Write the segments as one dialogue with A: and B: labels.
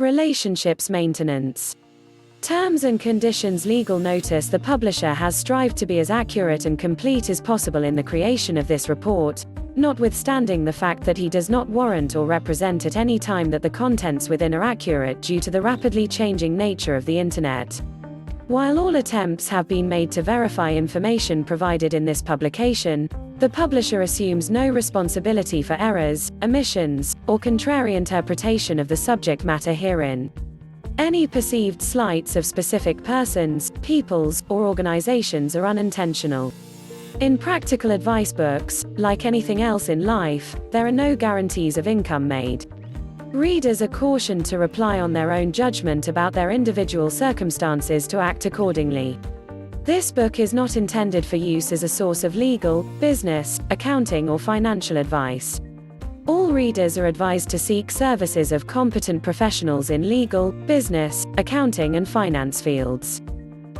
A: Relationships maintenance. Terms and conditions legal notice. The publisher has strived to be as accurate and complete as possible in the creation of this report, notwithstanding the fact that he does not warrant or represent at any time that the contents within are accurate due to the rapidly changing nature of the Internet. While all attempts have been made to verify information provided in this publication, the publisher assumes no responsibility for errors, omissions, or contrary interpretation of the subject matter herein. Any perceived slights of specific persons, peoples, or organizations are unintentional. In practical advice books, like anything else in life, there are no guarantees of income made. Readers are cautioned to rely on their own judgment about their individual circumstances to act accordingly. This book is not intended for use as a source of legal, business, accounting, or financial advice. All readers are advised to seek services of competent professionals in legal, business, accounting, and finance fields.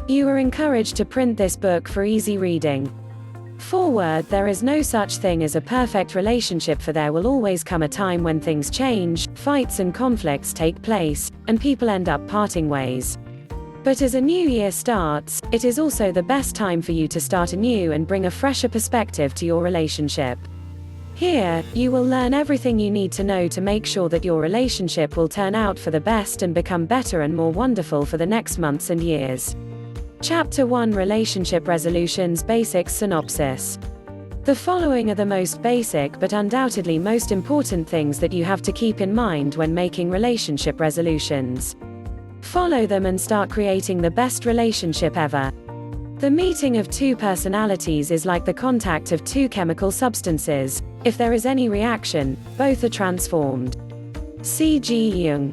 A: You are encouraged to print this book for easy reading. Forward: there is no such thing as a perfect relationship, for there will always come a time when things change, fights and conflicts take place, and people end up parting ways. But as a new year starts, it is also the best time for you to start anew and bring a fresher perspective to your relationship. Here, you will learn everything you need to know to make sure that your relationship will turn out for the best and become better and more wonderful for the next months and years. Chapter 1: Relationship Resolutions. Basics. Synopsis. The following are the most basic but undoubtedly most important things that you have to keep in mind when making relationship resolutions. Follow them and start creating the best relationship ever. The meeting of two personalities is like the contact of two chemical substances. If there is any reaction, both are transformed. C.G. Jung.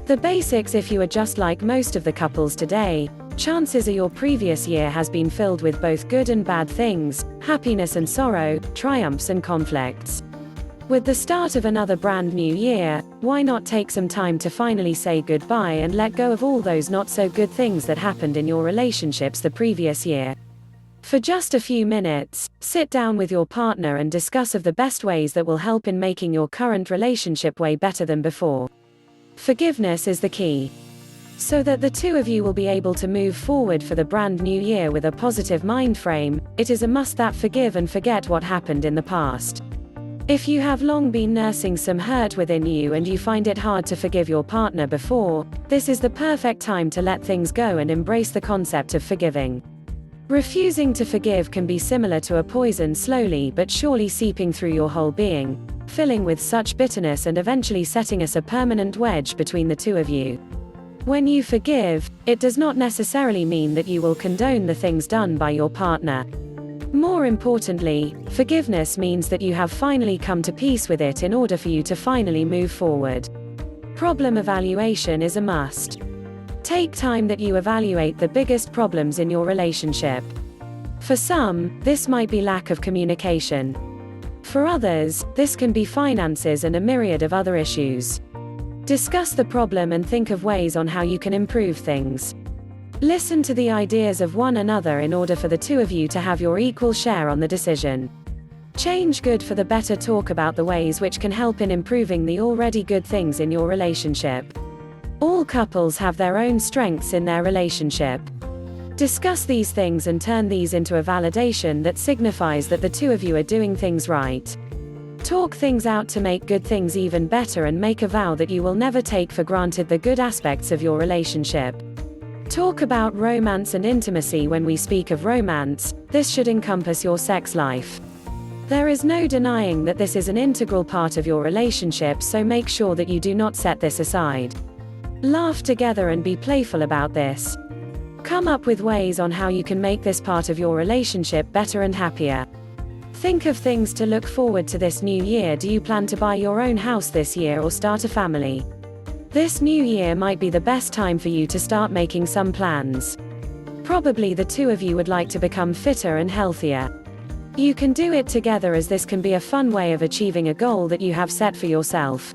A: The basics: if you are just like most of the couples today, chances are your previous year has been filled with both good and bad things, happiness and sorrow, triumphs and conflicts. With the start of another brand new year, why not take some time to finally say goodbye and let go of all those not so good things that happened in your relationships the previous year? For just a few minutes, sit down with your partner and discuss of the best ways that will help in making your current relationship way better than before. Forgiveness is the key. So that the two of you will be able to move forward for the brand new year with a positive mind frame, it is a must that forgive and forget what happened in the past. If you have long been nursing some hurt within you and you find it hard to forgive your partner before, this is the perfect time to let things go and embrace the concept of forgiving. Refusing to forgive can be similar to a poison slowly but surely seeping through your whole being, filling with such bitterness and eventually setting us a permanent wedge between the two of you. When you forgive, it does not necessarily mean that you will condone the things done by your partner. More importantly, forgiveness means that you have finally come to peace with it in order for you to finally move forward. Problem evaluation is a must. Take time that you evaluate the biggest problems in your relationship. For some, this might be lack of communication. For others, this can be finances and a myriad of other issues. Discuss the problem and think of ways on how you can improve things. Listen to the ideas of one another in order for the two of you to have your equal share on the decision. Change good for the better. Talk about the ways which can help in improving the already good things in your relationship. All couples have their own strengths in their relationship. Discuss these things and turn these into a validation that signifies that the two of you are doing things right. Talk things out to make good things even better and make a vow that you will never take for granted the good aspects of your relationship. Talk about romance and intimacy. When we speak of romance, this should encompass your sex life. There is no denying that this is an integral part of your relationship, so make sure that you do not set this aside. Laugh together and be playful about this. Come up with ways on how you can make this part of your relationship better and happier. Think of things to look forward to this new year. Do you plan to buy your own house this year or start a family? This new year might be the best time for you to start making some plans. Probably the two of you would like to become fitter and healthier. You can do it together, as this can be a fun way of achieving a goal that you have set for yourself.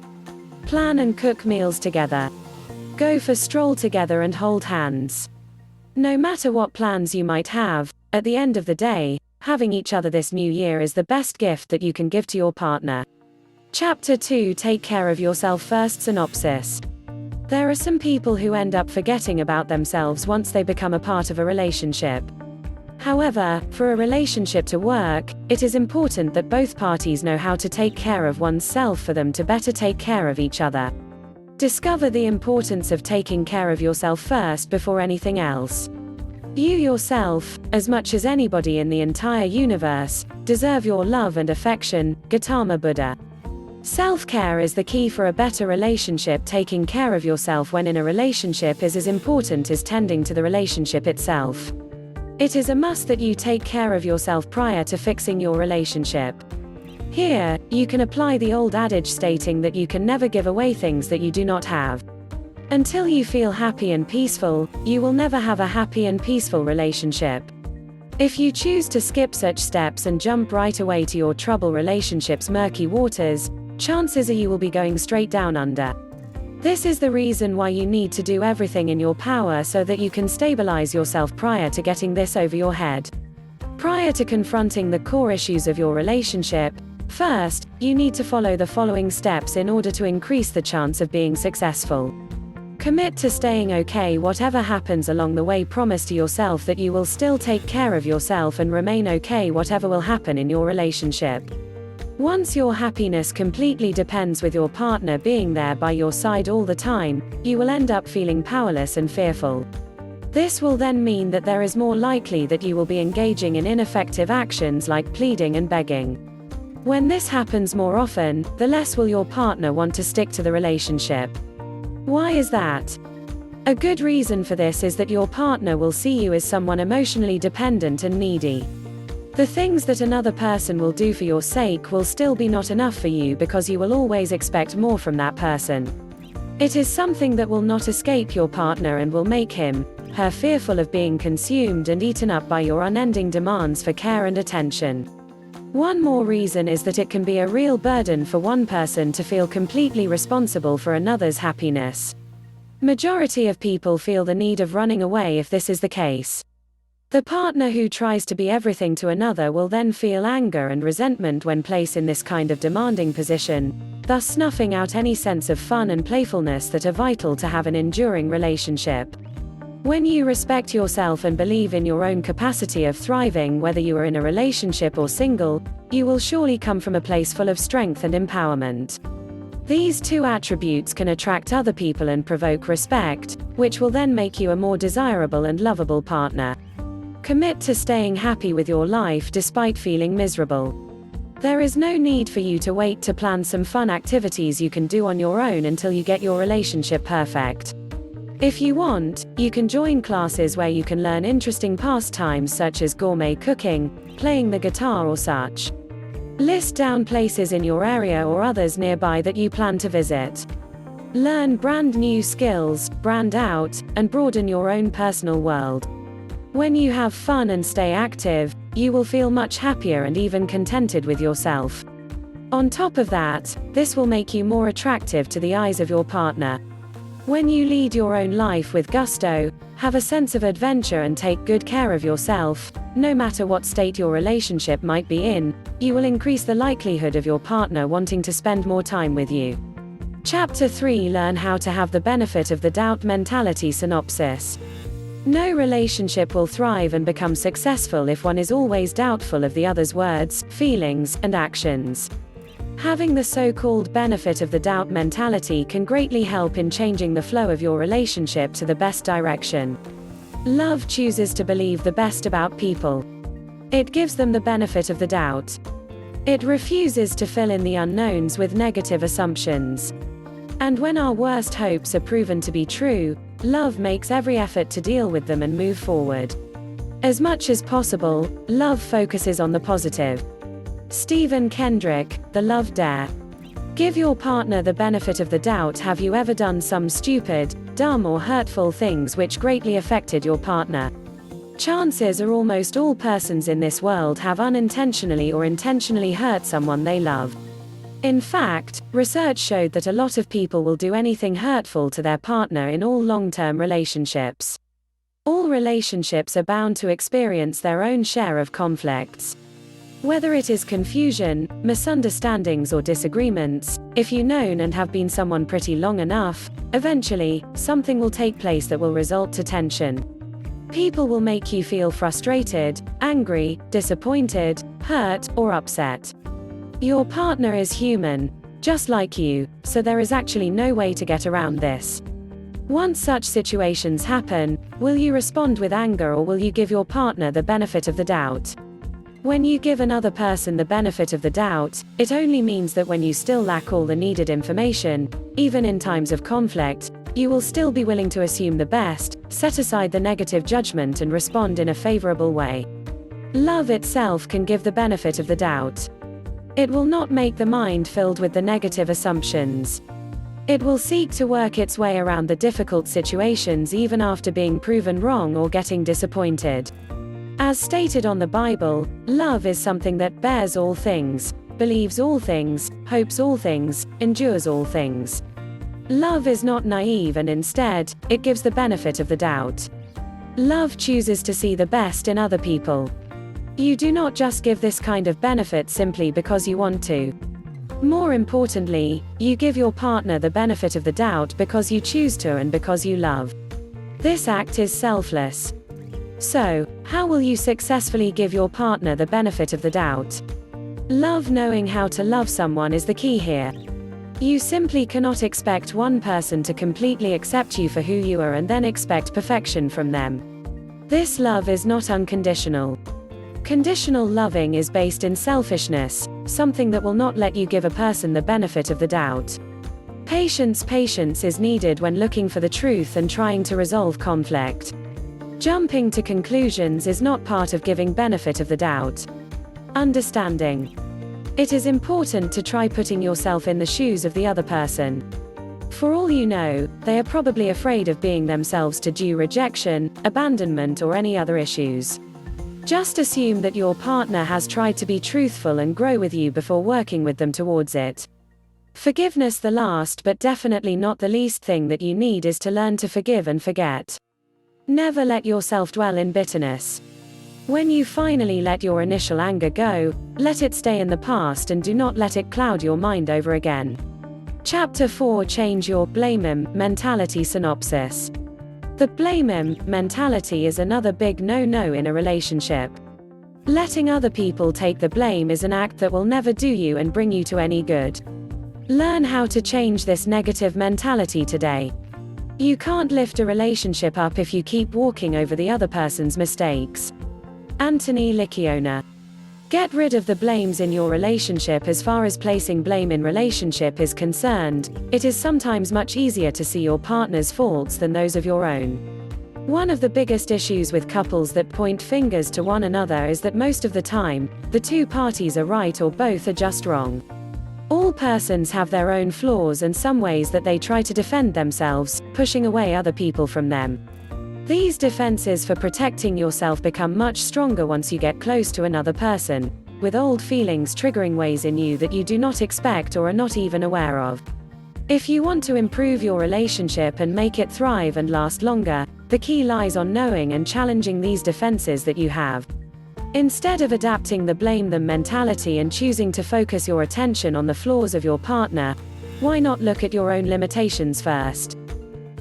A: Plan and cook meals together. Go for a stroll together and hold hands. No matter what plans you might have, at the end of the day, having each other this new year is the best gift that you can give to your partner. Chapter 2: Take care of yourself first. Synopsis. There are some people who end up forgetting about themselves once they become a part of a relationship. However, for a relationship to work, it is important that both parties know how to take care of oneself for them to better take care of each other. Discover the importance of taking care of yourself first before anything else. You yourself, as much as anybody in the entire universe, deserve your love and affection. Gautama Buddha. Self-care is the key for a better relationship. Taking care of yourself when in a relationship is as important as tending to the relationship itself. It is a must that you take care of yourself prior to fixing your relationship. Here, you can apply the old adage stating that you can never give away things that you do not have. Until you feel happy and peaceful, you will never have a happy and peaceful relationship. If you choose to skip such steps and jump right away to your trouble relationship's murky waters, chances are you will be going straight down under. This is the reason why you need to do everything in your power so that you can stabilize yourself prior to getting this over your head. Prior to confronting the core issues of your relationship, first, you need to follow the following steps in order to increase the chance of being successful. Commit to staying okay whatever happens along the way. Promise to yourself that you will still take care of yourself and remain okay whatever will happen in your relationship. Once your happiness completely depends with your partner being there by your side all the time, you will end up feeling powerless and fearful. This will then mean that there is more likely that you will be engaging in ineffective actions like pleading and begging. When this happens more often, the less will your partner want to stick to the relationship. Why is that? A good reason for this is that your partner will see you as someone emotionally dependent and needy. The things that another person will do for your sake will still be not enough for you because you will always expect more from that person. It is something that will not escape your partner and will make him, her fearful of being consumed and eaten up by your unending demands for care and attention. One more reason is that it can be a real burden for one person to feel completely responsible for another's happiness. Majority of people feel the need of running away if this is the case. The partner who tries to be everything to another will then feel anger and resentment when placed in this kind of demanding position, thus snuffing out any sense of fun and playfulness that are vital to have an enduring relationship. When you respect yourself and believe in your own capacity of thriving, whether you are in a relationship or single, you will surely come from a place full of strength and empowerment. These two attributes can attract other people and provoke respect, which will then make you a more desirable and lovable partner. Commit to staying happy with your life despite feeling miserable. There is no need for you to wait to plan some fun activities you can do on your own until you get your relationship perfect. If you want, you can join classes where you can learn interesting pastimes such as gourmet cooking, playing the guitar or such. List down places in your area or others nearby that you plan to visit. Learn brand new skills, brand out, and broaden your own personal world. When you have fun and stay active, you will feel much happier and even contented with yourself. On top of that, this will make you more attractive to the eyes of your partner. When you lead your own life with gusto, have a sense of adventure and take good care of yourself, no matter what state your relationship might be in, you will increase the likelihood of your partner wanting to spend more time with you. Chapter 3: Learn how to have the benefit of the doubt mentality. Synopsis. No relationship will thrive and become successful if one is always doubtful of the other's words, feelings, and actions. Having the so-called benefit of the doubt mentality can greatly help in changing the flow of your relationship to the best direction. Love chooses to believe the best about people. It gives them the benefit of the doubt. It refuses to fill in the unknowns with negative assumptions. And when our worst hopes are proven to be true, love makes every effort to deal with them and move forward. As much as possible, love focuses on the positive. Stephen Kendrick, The Love Dare. Give your partner the benefit of the doubt. Have you ever done some stupid, dumb or hurtful things which greatly affected your partner? Chances are almost all persons in this world have unintentionally or intentionally hurt someone they love. In fact, research showed that a lot of people will do anything hurtful to their partner in all long-term relationships. All relationships are bound to experience their own share of conflicts. Whether it is confusion, misunderstandings or disagreements, if you've known and have been someone pretty long enough, eventually, something will take place that will result to tension. People will make you feel frustrated, angry, disappointed, hurt, or upset. Your partner is human, just like you, so there is actually no way to get around this. Once such situations happen, will you respond with anger or will you give your partner the benefit of the doubt? When you give another person the benefit of the doubt, it only means that when you still lack all the needed information, even in times of conflict, you will still be willing to assume the best, set aside the negative judgment and respond in a favorable way. Love itself can give the benefit of the doubt. It will not make the mind filled with the negative assumptions. It will seek to work its way around the difficult situations even after being proven wrong or getting disappointed. As stated on the Bible, love is something that bears all things, believes all things, hopes all things, endures all things. Love is not naive and instead, it gives the benefit of the doubt. Love chooses to see the best in other people. You do not just give this kind of benefit simply because you want to. More importantly, you give your partner the benefit of the doubt because you choose to and because you love. This act is selfless. So, how will you successfully give your partner the benefit of the doubt? Love. Knowing how to love someone is the key here. You simply cannot expect one person to completely accept you for who you are and then expect perfection from them. This love is not unconditional. Conditional loving is based in selfishness, something that will not let you give a person the benefit of the doubt. Patience is needed when looking for the truth and trying to resolve conflict. Jumping to conclusions is not part of giving benefit of the doubt. Understanding. It is important to try putting yourself in the shoes of the other person. For all you know, they are probably afraid of being themselves due to rejection, abandonment or any other issues. Just assume that your partner has tried to be truthful and grow with you before working with them towards it. Forgiveness. The last but definitely not the least thing that you need is to learn to forgive and forget. Never let yourself dwell in bitterness. When you finally let your initial anger go, let it stay in the past and do not let it cloud your mind over again. Chapter 4. Change your blame mentality. Synopsis. The blame mentality is another big no-no in a relationship. Letting other people take the blame is an act that will never do you and bring you to any good. Learn how to change this negative mentality today. You can't lift a relationship up if you keep walking over the other person's mistakes. Anthony Licciona. Get rid of the blames in your relationship. As far as placing blame in relationship is concerned, it is sometimes much easier to see your partner's faults than those of your own. One of the biggest issues with couples that point fingers to one another is that most of the time, the two parties are right or both are just wrong. All persons have their own flaws and some ways that they try to defend themselves, pushing away other people from them. These defenses for protecting yourself become much stronger once you get close to another person, with old feelings triggering ways in you that you do not expect or are not even aware of. If you want to improve your relationship and make it thrive and last longer, the key lies on knowing and challenging these defenses that you have. Instead of adapting the blame them mentality and choosing to focus your attention on the flaws of your partner, why not look at your own limitations first?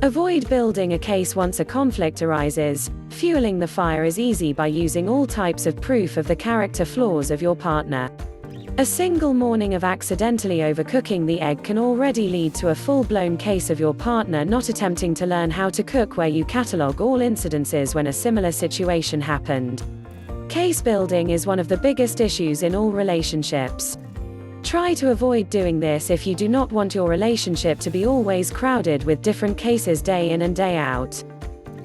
A: Avoid building a case once a conflict arises. Fueling the fire is easy by using all types of proof of the character flaws of your partner. A single morning of accidentally overcooking the egg can already lead to a full-blown case of your partner not attempting to learn how to cook, where you catalog all incidences when a similar situation happened. Case building is one of the biggest issues in all relationships. Try to avoid doing this if you do not want your relationship to be always crowded with different cases day in and day out.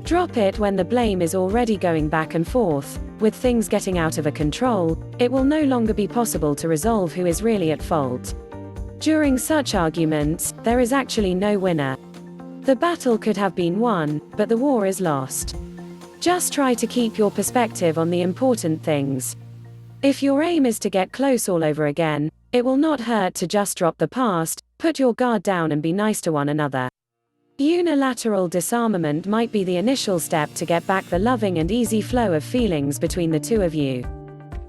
A: Drop it when the blame is already going back and forth. With things getting out of control, it will no longer be possible to resolve who is really at fault. During such arguments, there is actually no winner. The battle could have been won, but the war is lost. Just try to keep your perspective on the important things. If your aim is to get close all over again, it will not hurt to just drop the past, put your guard down and be nice to one another. Unilateral disarmament might be the initial step to get back the loving and easy flow of feelings between the two of you.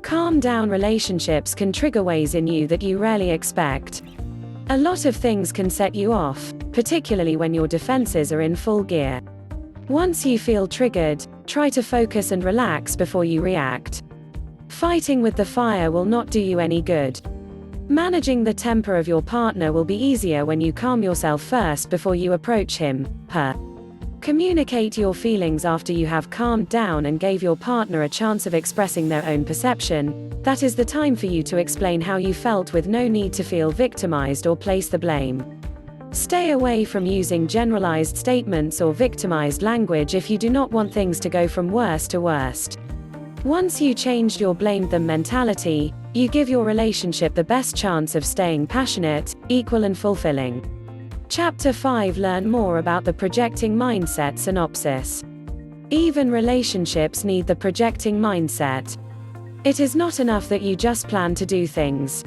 A: Calm down relationships can trigger ways in you that you rarely expect. A lot of things can set you off, particularly when your defenses are in full gear. Once you feel triggered, try to focus and relax before you react. Fighting with the fire will not do you any good. Managing the temper of your partner will be easier when you calm yourself first before you approach him, her. Communicate your feelings after you have calmed down and gave your partner a chance of expressing their own perception. That is the time for you to explain how you felt with no need to feel victimized or place the blame. Stay away from using generalized statements or victimized language if you do not want things to go from worst to worst. Once you changed your blame them mentality, you give your relationship the best chance of staying passionate, equal and fulfilling. Chapter 5. Learn more about the projecting mindset synopsis. Even relationships need the projecting mindset. It is not enough that you just plan to do things.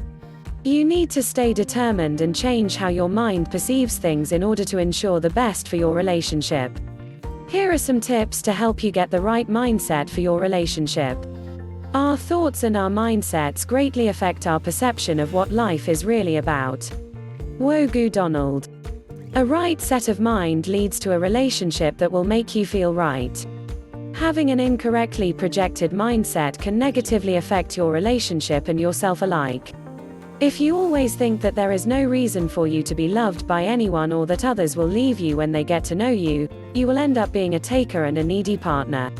A: You need to stay determined and change how your mind perceives things in order to ensure the best for your relationship. Here are some tips to help you get the right mindset for your relationship. Our thoughts and our mindsets greatly affect our perception of what life is really about. Wogu Donald. A right set of mind leads to a relationship that will make you feel right. Having an incorrectly projected mindset can negatively affect your relationship and yourself alike. If you always think that there is no reason for you to be loved by anyone or that others will leave you when they get to know you, you will end up being a taker and a needy partner.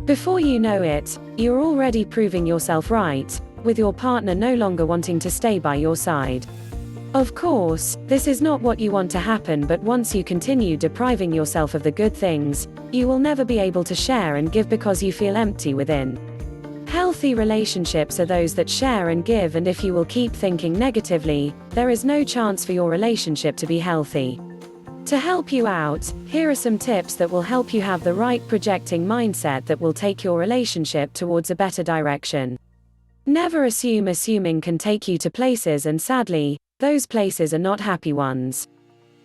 A: Before you know it, you're already proving yourself right, with your partner no longer wanting to stay by your side. Of course, this is not what you want to happen, but once you continue depriving yourself of the good things, you will never be able to share and give because you feel empty within. Healthy relationships are those that share and give, and if you will keep thinking negatively, there is no chance for your relationship to be healthy. To help you out, here are some tips that will help you have the right projecting mindset that will take your relationship towards a better direction. Never assume. Assuming can take you to places, and sadly, those places are not happy ones.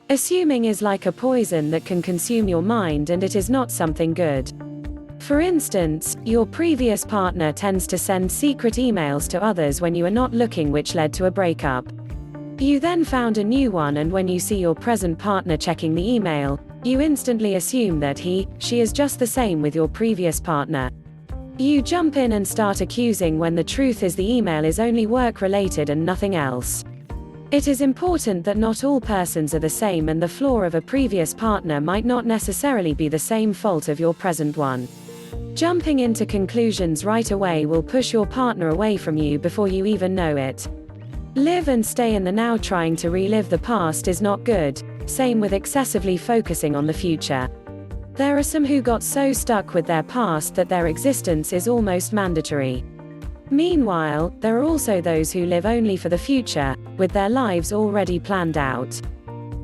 A: Assuming is like a poison that can consume your mind, and it is not something good. For instance, your previous partner tends to send secret emails to others when you are not looking, which led to a breakup. You then found a new one, and when you see your present partner checking the email, you instantly assume that she is just the same with your previous partner. You jump in and start accusing when the truth is the email is only work-related and nothing else. It is important that not all persons are the same, and the flaw of a previous partner might not necessarily be the same fault of your present one. Jumping into conclusions right away will push your partner away from you before you even know it. Live and stay in the now. Trying to relive the past is not good, same with excessively focusing on the future. There are some who got so stuck with their past that their existence is almost mandatory. Meanwhile, there are also those who live only for the future, with their lives already planned out.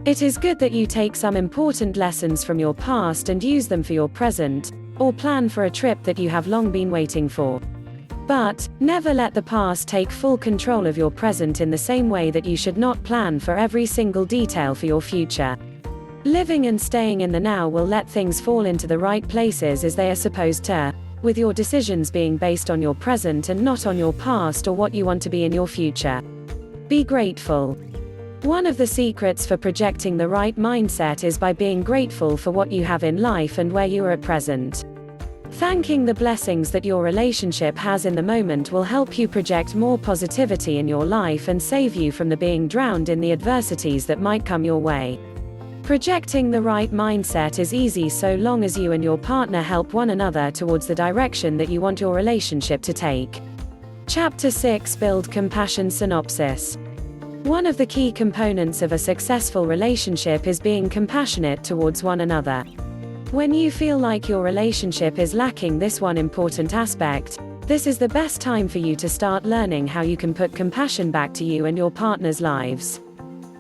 A: It is good that you take some important lessons from your past and use them for your present, or plan for a trip that you have long been waiting for. But, never let the past take full control of your present, in the same way that you should not plan for every single detail for your future. Living and staying in the now will let things fall into the right places as they are supposed to, with your decisions being based on your present and not on your past or what you want to be in your future. Be grateful. One of the secrets for projecting the right mindset is by being grateful for what you have in life and where you are at present. Thanking the blessings that your relationship has in the moment will help you project more positivity in your life and save you from the being drowned in the adversities that might come your way. Projecting the right mindset is easy so long as you and your partner help one another towards the direction that you want your relationship to take. Chapter 6. Build compassion synopsis. One of the key components of a successful relationship is being compassionate towards one another. When you feel like your relationship is lacking this one important aspect, this is the best time for you to start learning how you can put compassion back to you and your partner's lives.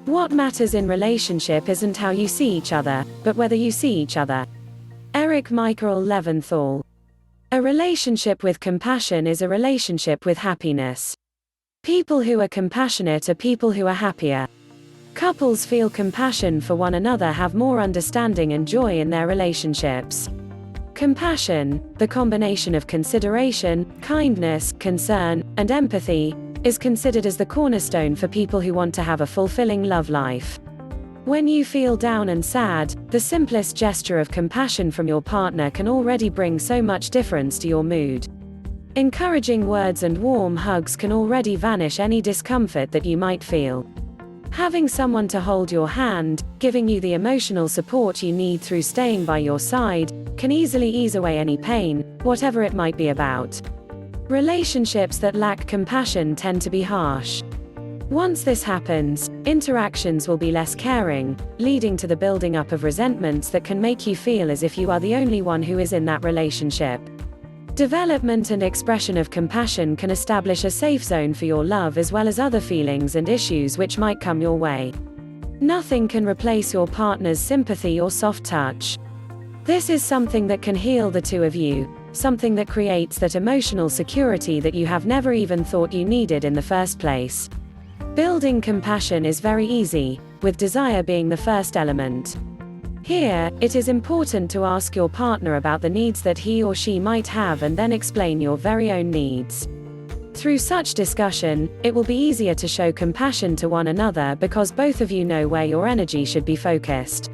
A: What matters in relationship isn't how you see each other, but whether you see each other. Eric Michael Leventhal. A relationship with compassion is a relationship with happiness. People who are compassionate are people who are happier. Couples feel compassion for one another have more understanding and joy in their relationships. Compassion, the combination of consideration, kindness, concern, and empathy, is considered as the cornerstone for people who want to have a fulfilling love life. When you feel down and sad, the simplest gesture of compassion from your partner can already bring so much difference to your mood. Encouraging words and warm hugs can already vanish any discomfort that you might feel. Having someone to hold your hand, giving you the emotional support you need through staying by your side, can easily ease away any pain, whatever it might be about. Relationships that lack compassion tend to be harsh. Once this happens, interactions will be less caring, leading to the building up of resentments that can make you feel as if you are the only one who is in that relationship. Development and expression of compassion can establish a safe zone for your love as well as other feelings and issues which might come your way. Nothing can replace your partner's sympathy or soft touch. This is something that can heal the two of you, something that creates that emotional security that you have never even thought you needed in the first place. Building compassion is very easy, with desire being the first element. Here, it is important to ask your partner about the needs that he or she might have and then explain your very own needs. Through such discussion, it will be easier to show compassion to one another because both of you know where your energy should be focused.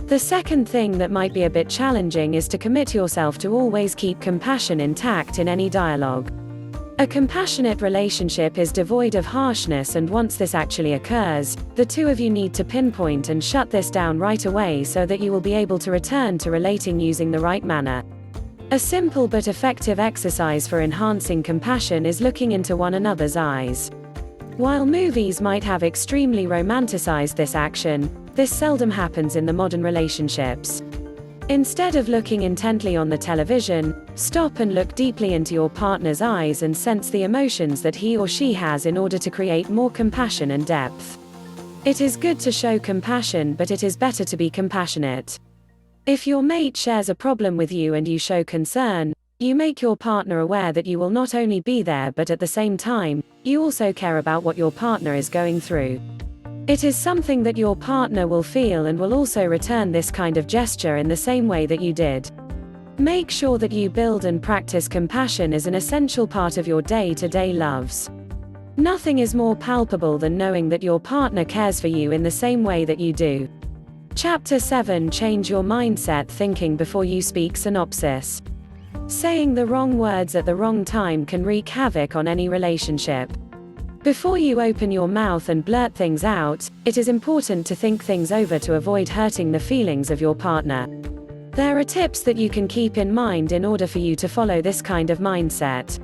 A: The second thing that might be a bit challenging is to commit yourself to always keep compassion intact in any dialogue. A compassionate relationship is devoid of harshness, and once this actually occurs, the two of you need to pinpoint and shut this down right away so that you will be able to return to relating using the right manner. A simple but effective exercise for enhancing compassion is looking into one another's eyes. While movies might have extremely romanticized this action, this seldom happens in the modern relationships. Instead of looking intently on the television, stop and look deeply into your partner's eyes and sense the emotions that he or she has in order to create more compassion and depth. It is good to show compassion, but it is better to be compassionate. If your mate shares a problem with you and you show concern, you make your partner aware that you will not only be there but at the same time, you also care about what your partner is going through. It is something that your partner will feel and will also return this kind of gesture in the same way that you did. Make sure that you build and practice compassion as an essential part of your day-to-day loves. Nothing is more palpable than knowing that your partner cares for you in the same way that you do. Chapter 7: Change your mindset. Thinking before you speak. Synopsis. Saying the wrong words at the wrong time can wreak havoc on any relationship. Before you open your mouth and blurt things out, it is important to think things over to avoid hurting the feelings of your partner. There are tips that you can keep in mind in order for you to follow this kind of mindset.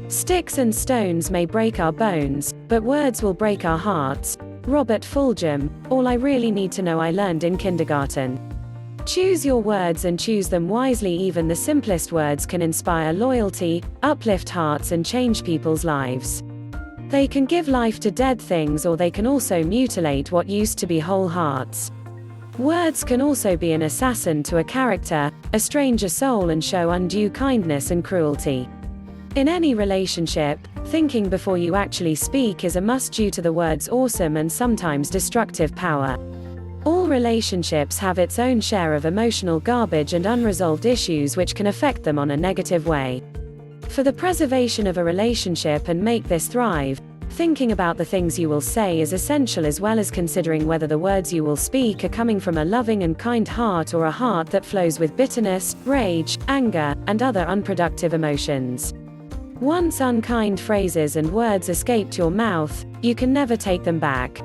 A: Sticks and stones may break our bones, but words will break our hearts. Robert Fulghum. All I really need to know I learned in kindergarten. Choose your words and choose them wisely. Even the simplest words can inspire loyalty, uplift hearts, and change people's lives. They can give life to dead things, or they can also mutilate what used to be whole hearts. Words can also be an assassin to a character, estrange a soul, and show undue kindness and cruelty. In any relationship, thinking before you actually speak is a must due to the word's awesome and sometimes destructive power. All relationships have its own share of emotional garbage and unresolved issues which can affect them on a negative way. For the preservation of a relationship and make this thrive, thinking about the things you will say is essential, as well as considering whether the words you will speak are coming from a loving and kind heart or a heart that flows with bitterness, rage, anger, and other unproductive emotions. Once unkind phrases and words escaped your mouth, you can never take them back.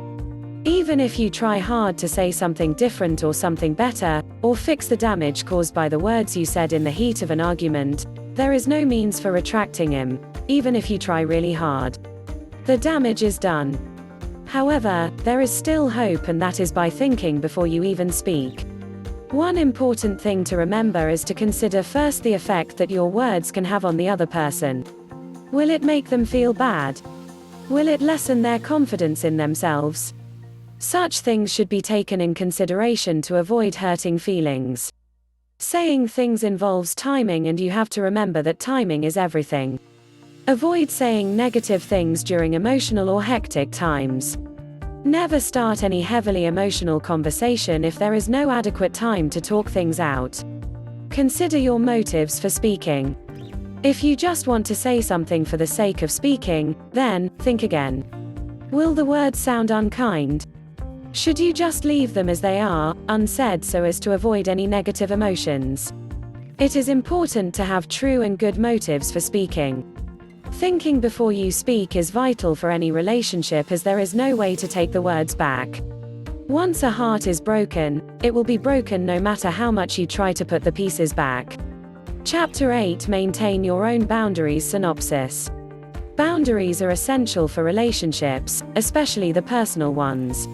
A: Even if you try hard to say something different or something better, or fix the damage caused by the words you said in the heat of an argument, there is no means for retracting them, even if you try really hard. The damage is done. However, there is still hope, and that is by thinking before you even speak. One important thing to remember is to consider first the effect that your words can have on the other person. Will it make them feel bad? Will it lessen their confidence in themselves? Such things should be taken in consideration to avoid hurting feelings. Saying things involves timing, and you have to remember that timing is everything. Avoid saying negative things during emotional or hectic times. Never start any heavily emotional conversation if there is no adequate time to talk things out. Consider your motives for speaking. If you just want to say something for the sake of speaking, then think again. Will the words sound unkind? Should you just leave them as they are, unsaid, so as to avoid any negative emotions? It is important to have true and good motives for speaking. Thinking before you speak is vital for any relationship, as there is no way to take the words back. Once a heart is broken, it will be broken no matter how much you try to put the pieces back. Chapter 8: Maintain your own boundaries. Synopsis. Boundaries are essential for relationships, especially the personal ones.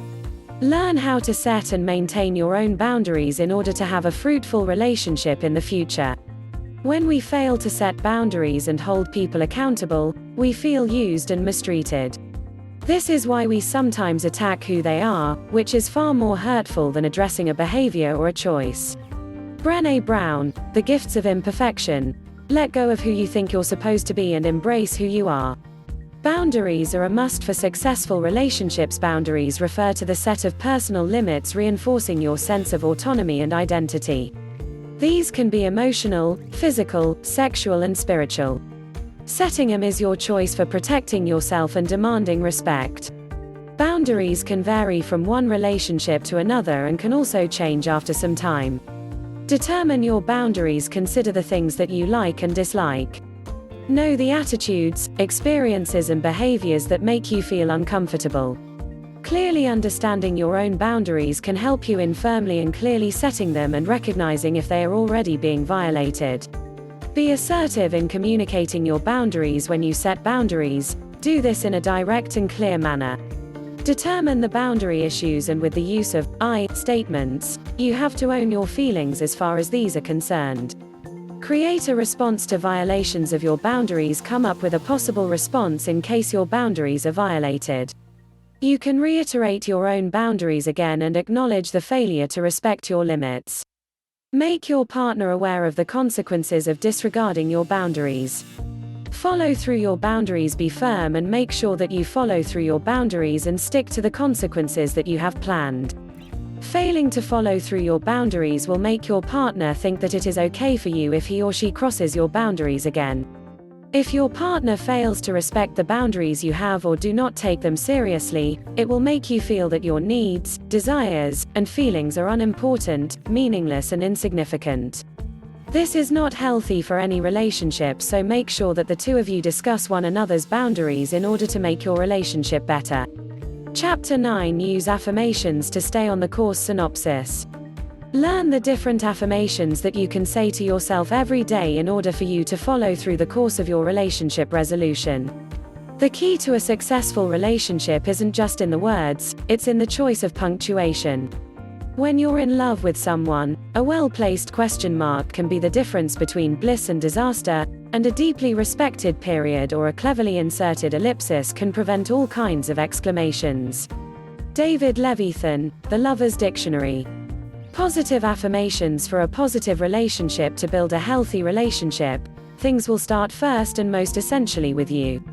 A: Learn how to set and maintain your own boundaries in order to have a fruitful relationship in the future. When we fail to set boundaries and hold people accountable, we feel used and mistreated. This is why we sometimes attack who they are, which is far more hurtful than addressing a behavior or a choice. Brené Brown, The Gifts of Imperfection. Let go of who you think you're supposed to be and embrace who you are. Boundaries are a must for successful relationships. Boundaries refer to the set of personal limits reinforcing your sense of autonomy and identity. These can be emotional, physical, sexual, and spiritual. Setting them is your choice for protecting yourself and demanding respect. Boundaries can vary from one relationship to another and can also change after some time. Determine your boundaries. Consider the things that you like and dislike. Know the attitudes, experiences, and behaviors that make you feel uncomfortable. Clearly understanding your own boundaries can help you in firmly and clearly setting them and recognizing if they are already being violated. Be assertive in communicating your boundaries. When you set boundaries, do this in a direct and clear manner. Determine the boundary issues, and with the use of I statements, you have to own your feelings as far as these are concerned. Create a response to violations of your boundaries. Come up with a possible response in case your boundaries are violated. You can reiterate your own boundaries again and acknowledge the failure to respect your limits. Make your partner aware of the consequences of disregarding your boundaries. Follow through your boundaries. Be firm and make sure that you follow through your boundaries and stick to the consequences that you have planned. Failing to follow through your boundaries will make your partner think that it is okay for you if he or she crosses your boundaries again. If your partner fails to respect the boundaries you have or do not take them seriously, it will make you feel that your needs, desires, and feelings are unimportant, meaningless, and insignificant. This is not healthy for any relationship, so make sure that the two of you discuss one another's boundaries in order to make your relationship better. Chapter 9: Use affirmations to stay on the course. Synopsis. Learn the different affirmations that you can say to yourself every day in order for you to follow through the course of your relationship resolution. The key to a successful relationship isn't just in the words, it's in the choice of punctuation. When you're in love with someone, a well-placed question mark can be the difference between bliss and disaster, and a deeply respected period or a cleverly inserted ellipsis can prevent all kinds of exclamations. David Levithan, The Lover's Dictionary. Positive affirmations for a positive relationship. To build a healthy relationship, things will start first and most essentially with you.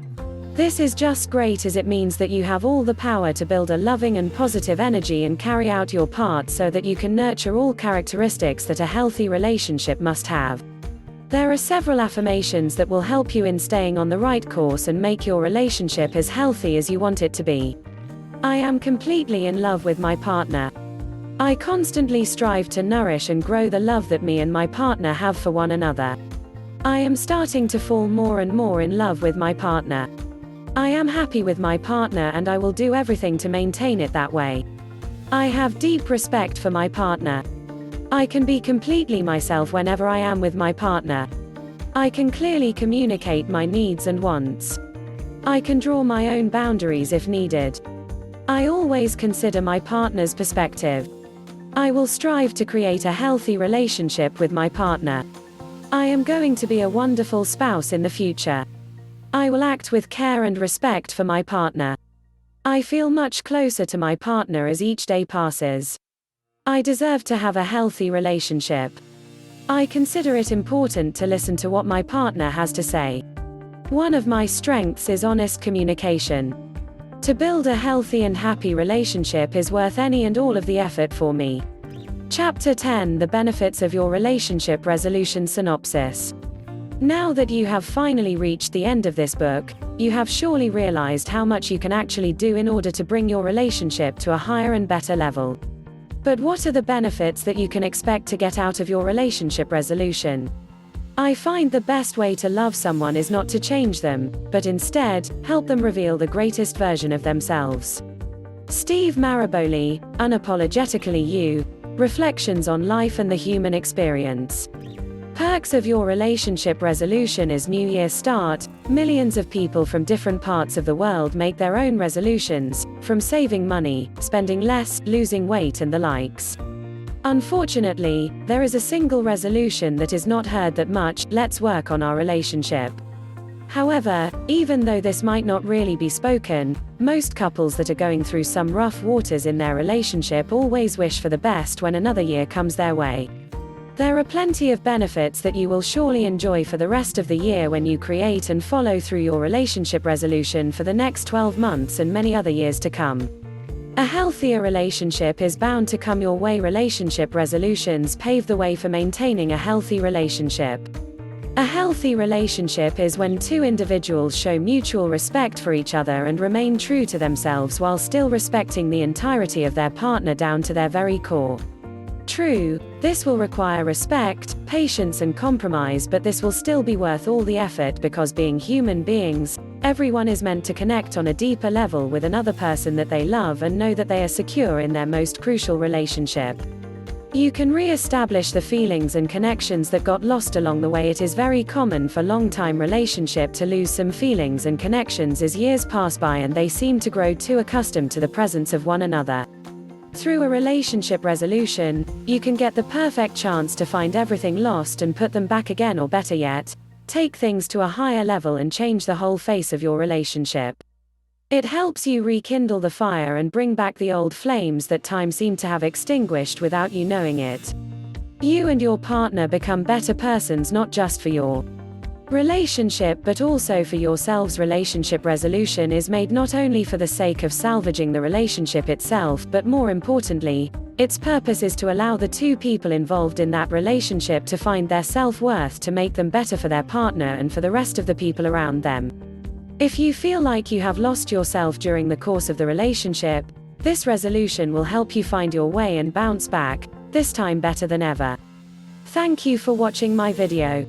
A: This is just great, as it means that you have all the power to build a loving and positive energy and carry out your part so that you can nurture all characteristics that a healthy relationship must have. There are several affirmations that will help you in staying on the right course and make your relationship as healthy as you want it to be. I am completely in love with my partner. I constantly strive to nourish and grow the love that me and my partner have for one another. I am starting to fall more and more in love with my partner. I am happy with my partner and I will do everything to maintain it that way. I have deep respect for my partner. I can be completely myself whenever I am with my partner. I can clearly communicate my needs and wants. I can draw my own boundaries if needed. I always consider my partner's perspective. I will strive to create a healthy relationship with my partner. I am going to be a wonderful spouse in the future. I will act with care and respect for my partner. I feel much closer to my partner as each day passes. I deserve to have a healthy relationship. I consider it important to listen to what my partner has to say. One of my strengths is honest communication. To build a healthy and happy relationship is worth any and all of the effort for me. Chapter 10: The Benefits of Your Relationship Resolution Synopsis. Now that you have finally reached the end of this book, you have surely realized how much you can actually do in order to bring your relationship to a higher and better level. But what are the benefits that you can expect to get out of your relationship resolution? I find the best way to love someone is not to change them, but instead, help them reveal the greatest version of themselves. Steve Maraboli, Unapologetically You, Reflections on Life and the Human Experience. Perks of your relationship resolution as New Year start. Millions of people from different parts of the world make their own resolutions, from saving money, spending less, losing weight and the likes. Unfortunately, there is a single resolution that is not heard that much: let's work on our relationship. However, even though this might not really be spoken, most couples that are going through some rough waters in their relationship always wish for the best when another year comes their way. There are plenty of benefits that you will surely enjoy for the rest of the year when you create and follow through your relationship resolution for the next 12 months and many other years to come. A healthier relationship is bound to come your way. Relationship resolutions pave the way for maintaining a healthy relationship. A healthy relationship is when two individuals show mutual respect for each other and remain true to themselves while still respecting the entirety of their partner down to their very core. True, this will require respect, patience and compromise, but this will still be worth all the effort because, being human beings, everyone is meant to connect on a deeper level with another person that they love and know that they are secure in their most crucial relationship. You can re-establish the feelings and connections that got lost along the way. It is very common for long-time relationship to lose some feelings and connections as years pass by and they seem to grow too accustomed to the presence of one another. Through a relationship resolution, you can get the perfect chance to find everything lost and put them back again, or better yet, take things to a higher level and change the whole face of your relationship. It helps you rekindle the fire and bring back the old flames that time seemed to have extinguished without you knowing it. You and your partner become better persons, not just for your relationship but also for yourselves. Relationship resolution is made not only for the sake of salvaging the relationship itself, but more importantly, its purpose is to allow the two people involved in that relationship to find their self-worth, to make them better for their partner and for the rest of the people around them. If you feel like you have lost yourself during the course of the relationship, this resolution will help you find your way and bounce back, this time better than ever. Thank you for watching my video.